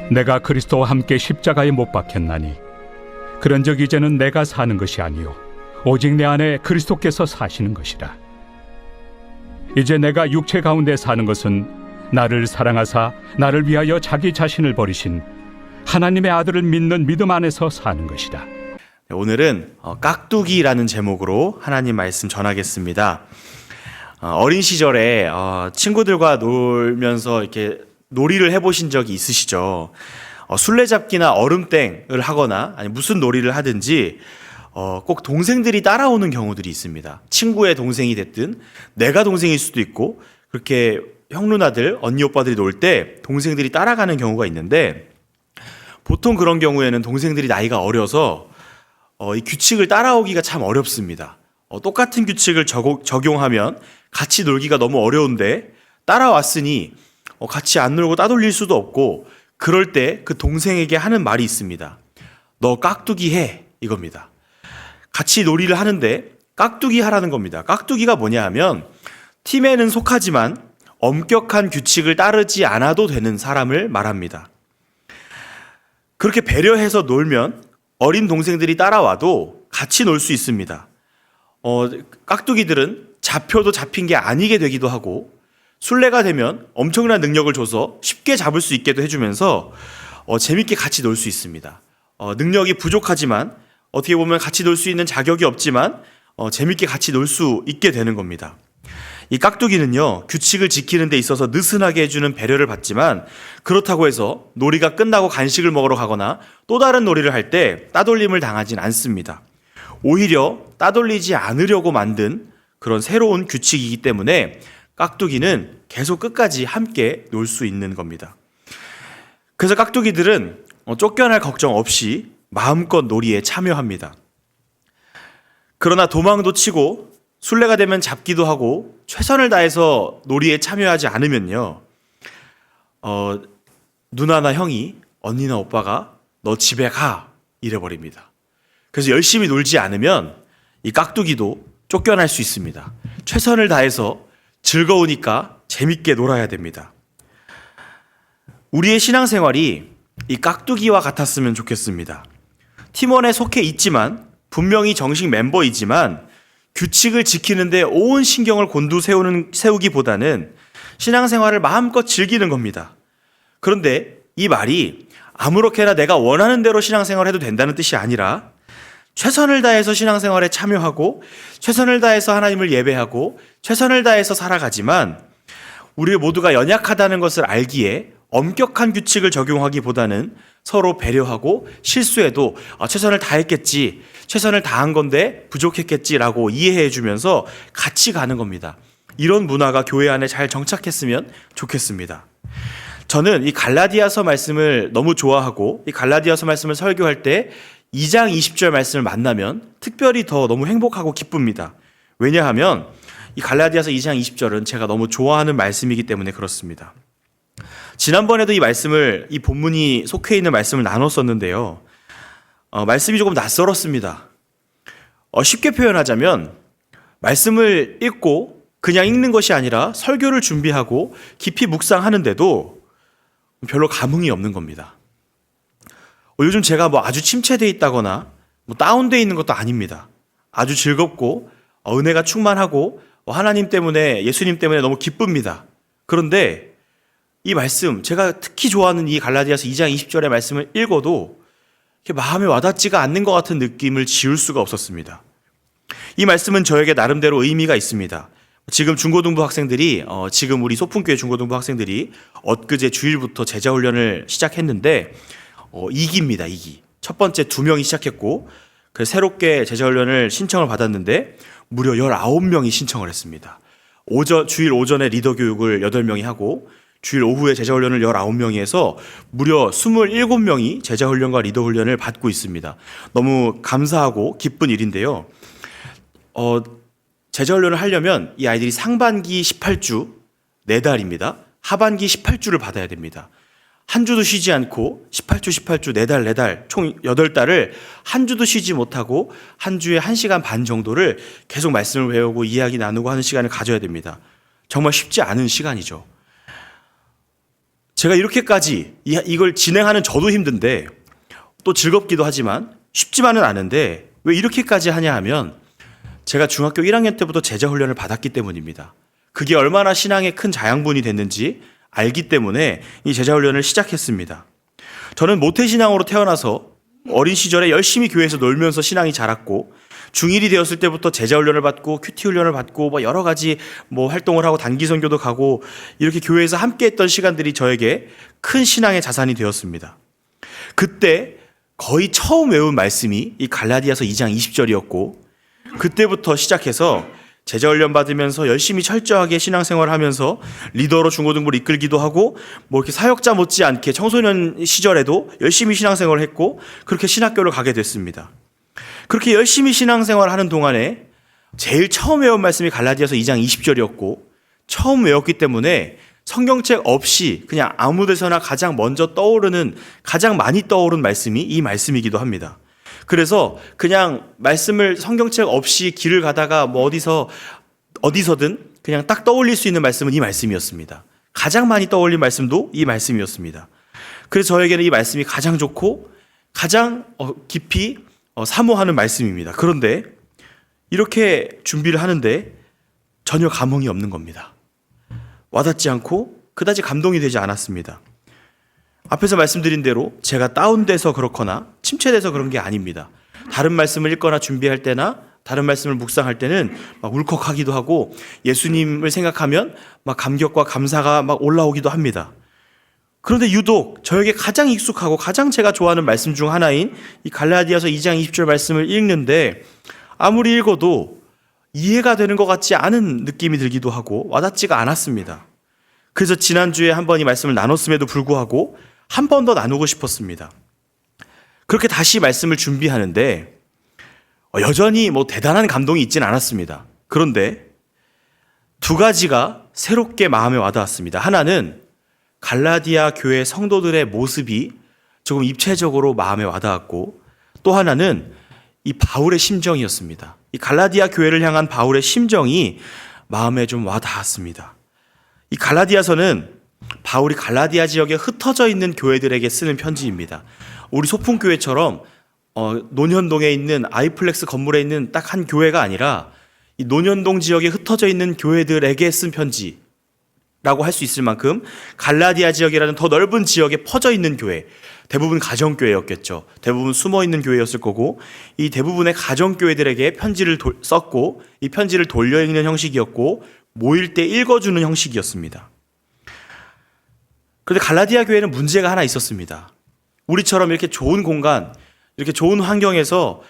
내가 그리스도와 함께 십자가에 못 박혔나니 그런즉 이제는 내가 사는 것이 아니요 오직 내 안에 그리스도께서 사시는 것이라. 이제 내가 육체 가운데 사는 것은 나를 사랑하사 나를 위하여 자기 자신을 버리신 하나님의 아들을 믿는 믿음 안에서 사는 것이다. 오늘은 깍두기라는 제목으로 하나님 말씀 전하겠습니다. 어린 시절에 친구들과 놀면서 이렇게 놀이를 해보신 적이 있으시죠? 술래잡기나 얼음땡을 하거나 아니 무슨 놀이를 하든지 꼭 동생들이 따라오는 경우들이 있습니다. 친구의 동생이 됐든 내가 동생일 수도 있고 그렇게 형 누나들, 언니 오빠들이 놀 때 동생들이 따라가는 경우가 있는데 보통 그런 경우에는 동생들이 나이가 어려서 이 규칙을 따라오기가 참 어렵습니다. 똑같은 규칙을 적용하면 같이 놀기가 너무 어려운데 따라왔으니 같이 안 놀고 따돌릴 수도 없고 그럴 때 그 동생에게 하는 말이 있습니다. 너 깍두기 해 이겁니다. 같이 놀이를 하는데 깍두기 하라는 겁니다. 깍두기가 뭐냐 하면 팀에는 속하지만 엄격한 규칙을 따르지 않아도 되는 사람을 말합니다. 그렇게 배려해서 놀면 어린 동생들이 따라와도 같이 놀 수 있습니다. 깍두기들은 잡혀도 잡힌 게 아니게 되기도 하고 술래가 되면 엄청난 능력을 줘서 쉽게 잡을 수 있게도 해주면서 재밌게 같이 놀 수 있습니다. 능력이 부족하지만 어떻게 보면 같이 놀 수 있는 자격이 없지만 재밌게 같이 놀 수 있게 되는 겁니다. 이 깍두기는요, 규칙을 지키는 데 있어서 느슨하게 해주는 배려를 받지만 그렇다고 해서 놀이가 끝나고 간식을 먹으러 가거나 또 다른 놀이를 할 때 따돌림을 당하진 않습니다. 오히려 따돌리지 않으려고 만든 그런 새로운 규칙이기 때문에 깍두기는 계속 끝까지 함께 놀 수 있는 겁니다. 그래서 깍두기들은 쫓겨날 걱정 없이 마음껏 놀이에 참여합니다. 그러나 도망도 치고 술래가 되면 잡기도 하고 최선을 다해서 놀이에 참여하지 않으면요, 누나나 형이 언니나 오빠가 너 집에 가 이래버립니다. 그래서 열심히 놀지 않으면 이 깍두기도 쫓겨날 수 있습니다. 최선을 다해서 즐거우니까 재밌게 놀아야 됩니다. 우리의 신앙생활이 이 깍두기와 같았으면 좋겠습니다. 팀원에 속해 있지만 분명히 정식 멤버이지만 규칙을 지키는데 온 신경을 세우기보다는 신앙생활을 마음껏 즐기는 겁니다. 그런데 이 말이 아무렇게나 내가 원하는 대로 신앙생활을 해도 된다는 뜻이 아니라 최선을 다해서 신앙생활에 참여하고 최선을 다해서 하나님을 예배하고 최선을 다해서 살아가지만 우리 모두가 연약하다는 것을 알기에 엄격한 규칙을 적용하기보다는 서로 배려하고 실수해도 최선을 다했겠지, 최선을 다한 건데 부족했겠지라고 이해해 주면서 같이 가는 겁니다. 이런 문화가 교회 안에 잘 정착했으면 좋겠습니다. 저는 이 갈라디아서 말씀을 너무 좋아하고 이 갈라디아서 말씀을 설교할 때 2장 20절 말씀을 만나면 특별히 더 너무 행복하고 기쁩니다. 왜냐하면 이 갈라디아서 2장 20절은 제가 너무 좋아하는 말씀이기 때문에 그렇습니다. 지난번에도 이 본문이 속해 있는 말씀을 나눴었는데요. 말씀이 조금 낯설었습니다. 쉽게 표현하자면 말씀을 읽고 그냥 읽는 것이 아니라 설교를 준비하고 깊이 묵상하는데도 별로 감흥이 없는 겁니다. 요즘 제가 아주 침체되어 있다거나 다운되어 있는 것도 아닙니다. 아주 즐겁고 은혜가 충만하고 하나님 때문에 예수님 때문에 너무 기쁩니다. 그런데 이 말씀, 제가 특히 좋아하는 이 갈라디아서 2장 20절의 말씀을 읽어도 마음에 와닿지가 않는 것 같은 느낌을 지울 수가 없었습니다. 이 말씀은 저에게 나름대로 의미가 있습니다. 지금 중고등부 학생들이 지금 우리 소풍교회 중고등부 학생들이 엊그제 주일부터 제자훈련을 시작했는데 2기입니다. 2기. 첫 번째 2명이 시작했고 새롭게 제자훈련을 신청을 받았는데 무려 19명이 신청을 했습니다. 주일 오전에 리더 교육을 8명이 하고 주일 오후에 제자훈련을 19명이 해서 무려 27명이 제자훈련과 리더훈련을 받고 있습니다. 너무 감사하고 기쁜 일인데요. 제자훈련을 하려면 이 아이들이 상반기 18주 4달입니다. 하반기 18주를 받아야 됩니다. 한 주도 쉬지 않고 18주 4달 총 8달을 한 주도 쉬지 못하고 한 주에 1시간 반 정도를 계속 말씀을 배우고 이야기 나누고 하는 시간을 가져야 됩니다. 정말 쉽지 않은 시간이죠. 제가 이렇게까지 이걸 진행하는 저도 힘든데 또 즐겁기도 하지만 쉽지만은 않은데 왜 이렇게까지 하냐 하면 제가 중학교 1학년 때부터 제자 훈련을 받았기 때문입니다. 그게 얼마나 신앙에 큰 자양분이 됐는지 알기 때문에 이 제자 훈련을 시작했습니다. 저는 모태신앙으로 태어나서 어린 시절에 열심히 교회에서 놀면서 신앙이 자랐고 중1이 되었을 때부터 제자 훈련을 받고 큐티 훈련을 받고 뭐 여러 가지 뭐 활동을 하고 단기 선교도 가고 이렇게 교회에서 함께 했던 시간들이 저에게 큰 신앙의 자산이 되었습니다. 그때 거의 처음 외운 말씀이 이 갈라디아서 2장 20절이었고 그때부터 시작해서 제자 훈련 받으면서 열심히 철저하게 신앙생활을 하면서 리더로 중고등부를 이끌기도 하고 뭐 이렇게 사역자 못지않게 청소년 시절에도 열심히 신앙생활을 했고 그렇게 신학교를 가게 됐습니다. 그렇게 열심히 신앙생활을 하는 동안에 제일 처음 외운 말씀이 갈라디아서 2장 20절이었고 처음 외웠기 때문에 성경책 없이 그냥 아무 데서나 가장 먼저 떠오르는 가장 많이 떠오른 말씀이 이 말씀이기도 합니다. 그래서 그냥 말씀을 성경책 없이 길을 가다가 뭐 어디서든 그냥 딱 떠올릴 수 있는 말씀은 이 말씀이었습니다. 가장 많이 떠올린 말씀도 이 말씀이었습니다. 그래서 저에게는 이 말씀이 가장 좋고 가장 깊이 사모하는 말씀입니다. 그런데 이렇게 준비를 하는데 전혀 감흥이 없는 겁니다. 와닿지 않고 그다지 감동이 되지 않았습니다. 앞에서 말씀드린 대로 제가 다운돼서 그렇거나 침체돼서 그런 게 아닙니다. 다른 말씀을 읽거나 준비할 때나 다른 말씀을 묵상할 때는 막 울컥하기도 하고 예수님을 생각하면 막 감격과 감사가 막 올라오기도 합니다. 그런데 유독 저에게 가장 익숙하고 가장 제가 좋아하는 말씀 중 하나인 이 갈라디아서 2장 20절 말씀을 읽는데 아무리 읽어도 이해가 되는 것 같지 않은 느낌이 들기도 하고 와닿지가 않았습니다. 그래서 지난주에 한 번 이 말씀을 나눴음에도 불구하고 한 번 더 나누고 싶었습니다. 그렇게 다시 말씀을 준비하는데 여전히 뭐 대단한 감동이 있진 않았습니다. 그런데 두 가지가 새롭게 마음에 와닿았습니다. 하나는 갈라디아 교회 성도들의 모습이 조금 입체적으로 마음에 와닿았고 또 하나는 이 바울의 심정이었습니다. 이 갈라디아 교회를 향한 바울의 심정이 마음에 좀 와닿았습니다. 이 갈라디아서는 바울이 갈라디아 지역에 흩어져 있는 교회들에게 쓰는 편지입니다. 우리 소풍교회처럼 논현동에 있는 아이플렉스 건물에 있는 딱 한 교회가 아니라 이 논현동 지역에 흩어져 있는 교회들에게 쓴 편지라고 할 수 있을 만큼 갈라디아 지역이라는 더 넓은 지역에 퍼져 있는 교회, 대부분 가정교회였겠죠. 대부분 숨어있는 교회였을 거고 이 대부분의 가정교회들에게 편지를 썼고 이 편지를 돌려 읽는 형식이었고 모일 때 읽어주는 형식이었습니다. 그런데 갈라디아 교회는 문제가 하나 있었습니다. 우리처럼 이렇게 좋은 공간, 이렇게 좋은 환경에서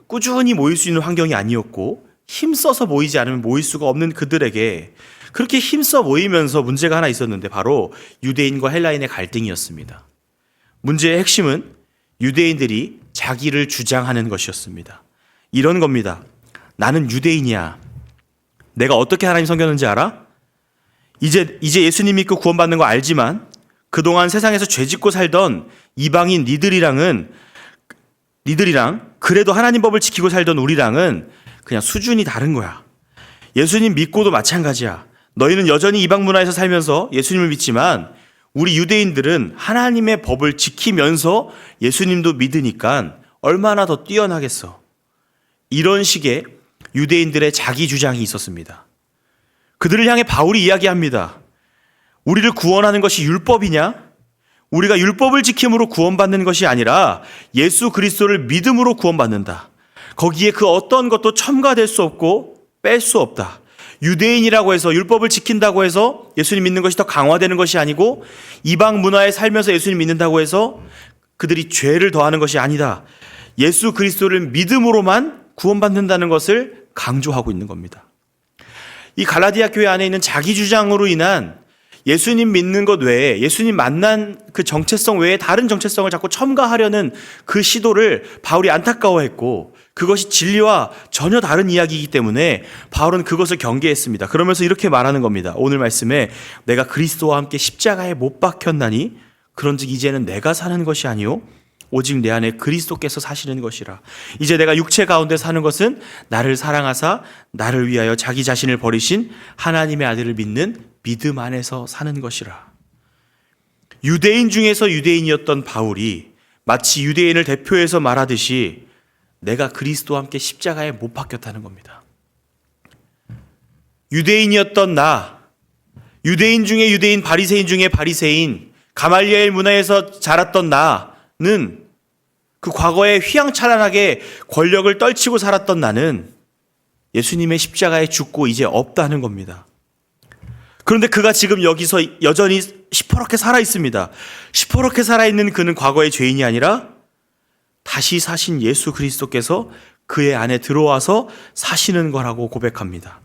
꾸준히 모일 수 있는 환경이 아니었고 힘써서 모이지 않으면 모일 수가 없는 그들에게 그렇게 힘써 모이면서 문제가 하나 있었는데 바로 유대인과 헬라인의 갈등이었습니다. 문제의 핵심은 유대인들이 자기를 주장하는 것이었습니다. 이런 겁니다. 나는 유대인이야. 내가 어떻게 하나님 섬겼는지 알아? 이제 예수님 믿고 구원받는 거 알지만 그동안 세상에서 죄짓고 살던 이방인 니들이랑 그래도 하나님 법을 지키고 살던 우리랑은 그냥 수준이 다른 거야. 예수님 믿고도 마찬가지야. 너희는 여전히 이방 문화에서 살면서 예수님을 믿지만 우리 유대인들은 하나님의 법을 지키면서 예수님도 믿으니까 얼마나 더 뛰어나겠어. 이런 식의 유대인들의 자기 주장이 있었습니다. 그들을 향해 바울이 이야기합니다. 우리를 구원하는 것이 율법이냐? 우리가 율법을 지킴으로 구원받는 것이 아니라 예수 그리스도를 믿음으로 구원받는다. 거기에 그 어떤 것도 첨가될 수 없고 뺄 수 없다. 유대인이라고 해서 율법을 지킨다고 해서 예수님 믿는 것이 더 강화되는 것이 아니고 이방 문화에 살면서 예수님 믿는다고 해서 그들이 죄를 더하는 것이 아니다. 예수 그리스도를 믿음으로만 구원받는다는 것을 강조하고 있는 겁니다. 이 갈라디아 교회 안에 있는 자기 주장으로 인한 예수님 믿는 것 외에 예수님 만난 그 정체성 외에 다른 정체성을 자꾸 첨가하려는 그 시도를 바울이 안타까워했고 그것이 진리와 전혀 다른 이야기이기 때문에 바울은 그것을 경계했습니다. 그러면서 이렇게 말하는 겁니다. 오늘 말씀에 내가 그리스도와 함께 십자가에 못 박혔나니 그런즉 이제는 내가 사는 것이 아니요 오직 내 안에 그리스도께서 사시는 것이라. 이제 내가 육체 가운데 사는 것은 나를 사랑하사 나를 위하여 자기 자신을 버리신 하나님의 아들을 믿는 믿음 안에서 사는 것이라. 유대인 중에서 유대인이었던 바울이 마치 유대인을 대표해서 말하듯이 내가 그리스도와 함께 십자가에 못 박혔다는 겁니다. 유대인이었던 나, 유대인 중에 유대인, 바리새인 중에 바리새인, 가말리엘 문화에서 자랐던 나는 그 과거에 휘황찬란하게 권력을 떨치고 살았던 나는 예수님의 십자가에 죽고 이제 없다는 겁니다. 그런데 그가 지금 여기서 여전히 시퍼렇게 살아 있습니다. 시퍼렇게 살아있는 그는 과거의 죄인이 아니라 다시 사신 예수 그리스도께서 그의 안에 들어와서 사시는 거라고 고백합니다.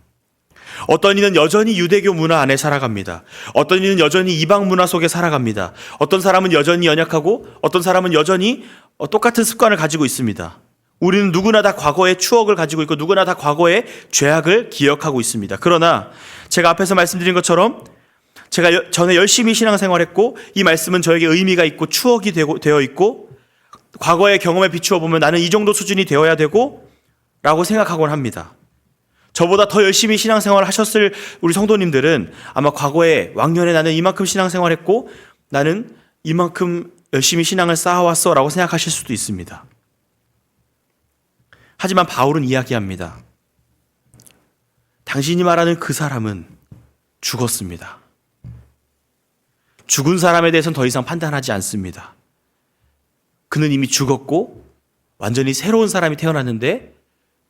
어떤 이는 여전히 유대교 문화 안에 살아갑니다. 어떤 이는 여전히 이방 문화 속에 살아갑니다. 어떤 사람은 여전히 연약하고 어떤 사람은 여전히 똑같은 습관을 가지고 있습니다. 우리는 누구나 다 과거의 추억을 가지고 있고 누구나 다 과거의 죄악을 기억하고 있습니다. 그러나 제가 앞에서 말씀드린 것처럼 제가 전에 열심히 신앙생활했고 이 말씀은 저에게 의미가 있고 추억이 되어 있고 과거의 경험에 비추어 보면 나는 이 정도 수준이 되어야 되고 라고 생각하곤 합니다. 저보다 더 열심히 신앙생활을 하셨을 우리 성도님들은 아마 과거에 왕년에 나는 이만큼 신앙생활했고 나는 이만큼 열심히 신앙을 쌓아왔어 라고 생각하실 수도 있습니다. 하지만 바울은 이야기합니다. 당신이 말하는 그 사람은 죽었습니다. 죽은 사람에 대해서는 더 이상 판단하지 않습니다. 그는 이미 죽었고 완전히 새로운 사람이 태어났는데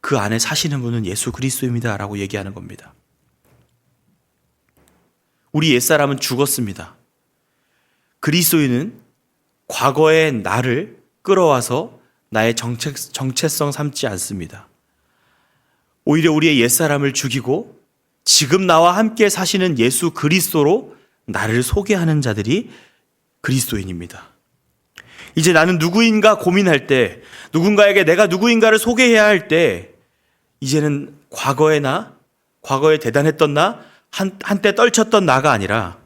그 안에 사시는 분은 예수 그리스도입니다 라고 얘기하는 겁니다. 우리 옛사람은 죽었습니다. 그리스도인은 과거의 나를 끌어와서 나의 정체성 삼지 않습니다. 오히려 우리의 옛사람을 죽이고 지금 나와 함께 사시는 예수 그리스도로 나를 소개하는 자들이 그리스도인입니다. 이제 나는 누구인가 고민할 때, 누군가에게 내가 누구인가를 소개해야 할 때, 이제는 과거의 나, 과거에 대단했던 나, 한때 떨쳤던 나가 아니라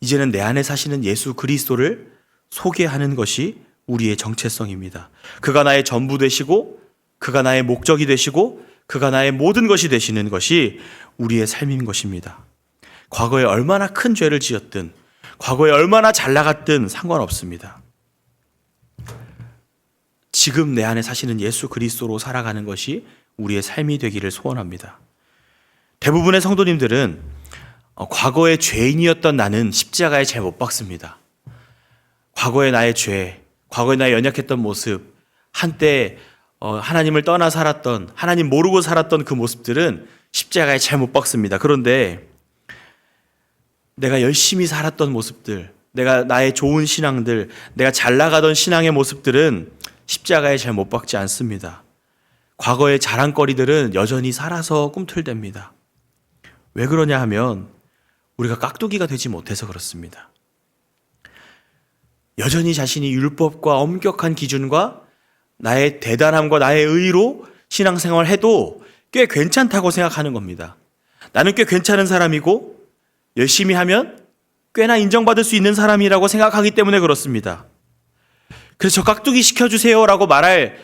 이제는 내 안에 사시는 예수 그리스도를 소개하는 것이 우리의 정체성입니다. 그가 나의 전부 되시고 그가 나의 목적이 되시고 그가 나의 모든 것이 되시는 것이 우리의 삶인 것입니다. 과거에 얼마나 큰 죄를 지었든 과거에 얼마나 잘 나갔든 상관없습니다. 지금 내 안에 사시는 예수 그리스도로 살아가는 것이 우리의 삶이 되기를 소원합니다. 대부분의 성도님들은 과거의 죄인이었던 나는 십자가에 잘 못 박습니다. 과거의 나의 죄, 과거의 나의 연약했던 모습, 한때 하나님을 떠나 살았던, 하나님 모르고 살았던 그 모습들은 십자가에 잘 못 박습니다. 그런데 내가 열심히 살았던 모습들, 내가 나의 좋은 신앙들, 내가 잘 나가던 신앙의 모습들은 십자가에 잘 못 박지 않습니다. 과거의 자랑거리들은 여전히 살아서 꿈틀댑니다. 왜 그러냐 하면 우리가 깍두기가 되지 못해서 그렇습니다. 여전히 자신이 율법과 엄격한 기준과 나의 대단함과 나의 의로 신앙생활을 해도 꽤 괜찮다고 생각하는 겁니다. 나는 꽤 괜찮은 사람이고 열심히 하면 꽤나 인정받을 수 있는 사람이라고 생각하기 때문에 그렇습니다. 그래서 저 깍두기 시켜주세요라고 말할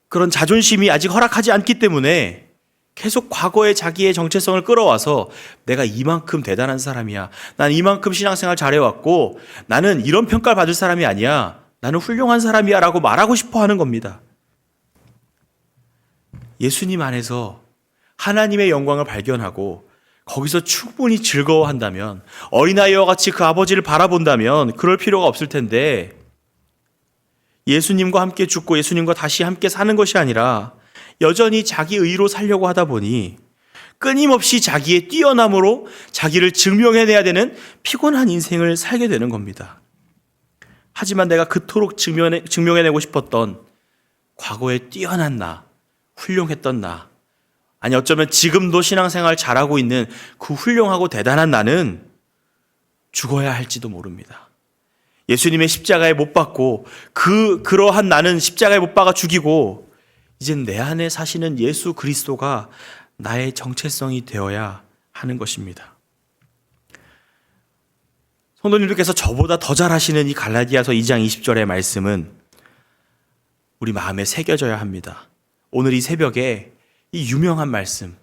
그런 자존심이 아직 허락하지 않기 때문에 계속 과거의 자기의 정체성을 끌어와서 내가 이만큼 대단한 사람이야. 난 이만큼 신앙생활 잘해왔고 나는 이런 평가를 받을 사람이 아니야. 나는 훌륭한 사람이야 라고 말하고 싶어 하는 겁니다. 예수님 안에서 하나님의 영광을 발견하고 거기서 충분히 즐거워한다면 어린아이와 같이 그 아버지를 바라본다면 그럴 필요가 없을 텐데 예수님과 함께 죽고 예수님과 다시 함께 사는 것이 아니라 여전히 자기 의로 살려고 하다 보니 끊임없이 자기의 뛰어남으로 자기를 증명해내야 되는 피곤한 인생을 살게 되는 겁니다. 하지만 내가 그토록 증명해내고 싶었던 과거에 뛰어난 나, 훌륭했던 나, 아니 어쩌면 지금도 신앙생활 잘하고 있는 그 훌륭하고 대단한 나는 죽어야 할지도 모릅니다. 예수님의 십자가에 못 박고 그러한 나는 십자가에 못 박아 죽이고 이젠 내 안에 사시는 예수 그리스도가 나의 정체성이 되어야 하는 것입니다. 성도님들께서 저보다 더 잘하시는 이 갈라디아서 2장 20절의 말씀은 우리 마음에 새겨져야 합니다. 오늘 이 새벽에 이 유명한 말씀,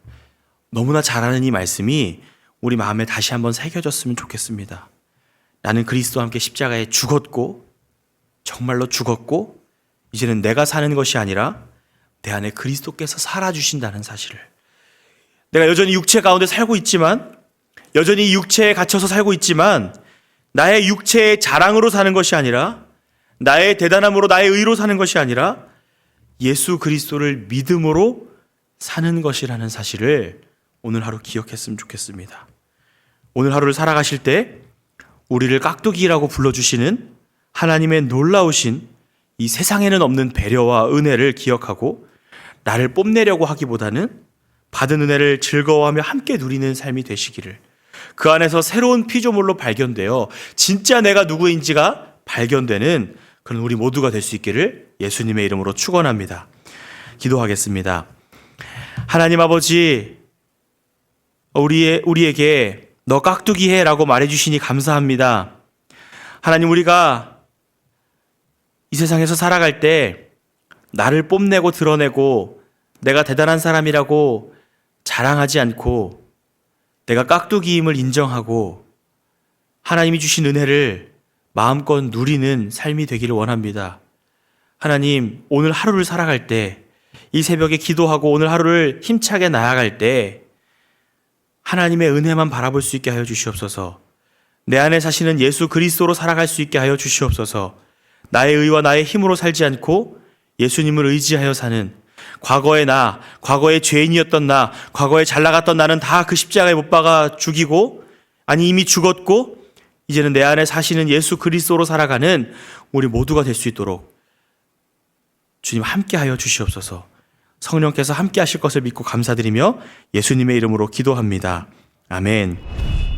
너무나 잘하는 이 말씀이 우리 마음에 다시 한번 새겨졌으면 좋겠습니다. 나는 그리스도와 함께 십자가에 죽었고 정말로 죽었고 이제는 내가 사는 것이 아니라 내 안에 그리스도께서 살아주신다는 사실을, 내가 여전히 육체 가운데 살고 있지만, 여전히 육체에 갇혀서 살고 있지만 나의 육체의 자랑으로 사는 것이 아니라, 나의 대단함으로 나의 의로 사는 것이 아니라 예수 그리스도를 믿음으로 사는 것이라는 사실을 오늘 하루 기억했으면 좋겠습니다. 오늘 하루를 살아가실 때 우리를 깍두기라고 불러주시는 하나님의 놀라우신 이 세상에는 없는 배려와 은혜를 기억하고 나를 뽐내려고 하기보다는 받은 은혜를 즐거워하며 함께 누리는 삶이 되시기를, 그 안에서 새로운 피조물로 발견되어 진짜 내가 누구인지가 발견되는 그런 우리 모두가 될 수 있기를 예수님의 이름으로 축원합니다. 기도하겠습니다. 하나님 아버지, 우리에게 너 깍두기 해라고 말해주시니 감사합니다. 하나님, 우리가 이 세상에서 살아갈 때 나를 뽐내고 드러내고 내가 대단한 사람이라고 자랑하지 않고 내가 깍두기임을 인정하고 하나님이 주신 은혜를 마음껏 누리는 삶이 되기를 원합니다. 하나님, 오늘 하루를 살아갈 때, 이 새벽에 기도하고 오늘 하루를 힘차게 나아갈 때 하나님의 은혜만 바라볼 수 있게 하여 주시옵소서. 내 안에 사시는 예수 그리스도로 살아갈 수 있게 하여 주시옵소서. 나의 의와 나의 힘으로 살지 않고 예수님을 의지하여 사는, 과거의 나, 과거의 죄인이었던 나, 과거에 잘 나갔던 나는 다 그 십자가에 못 박아 죽이고, 아니 이미 죽었고 이제는 내 안에 사시는 예수 그리스도로 살아가는 우리 모두가 될 수 있도록 주님 함께하여 주시옵소서. 성령께서 함께 하실 것을 믿고 감사드리며 예수님의 이름으로 기도합니다. 아멘.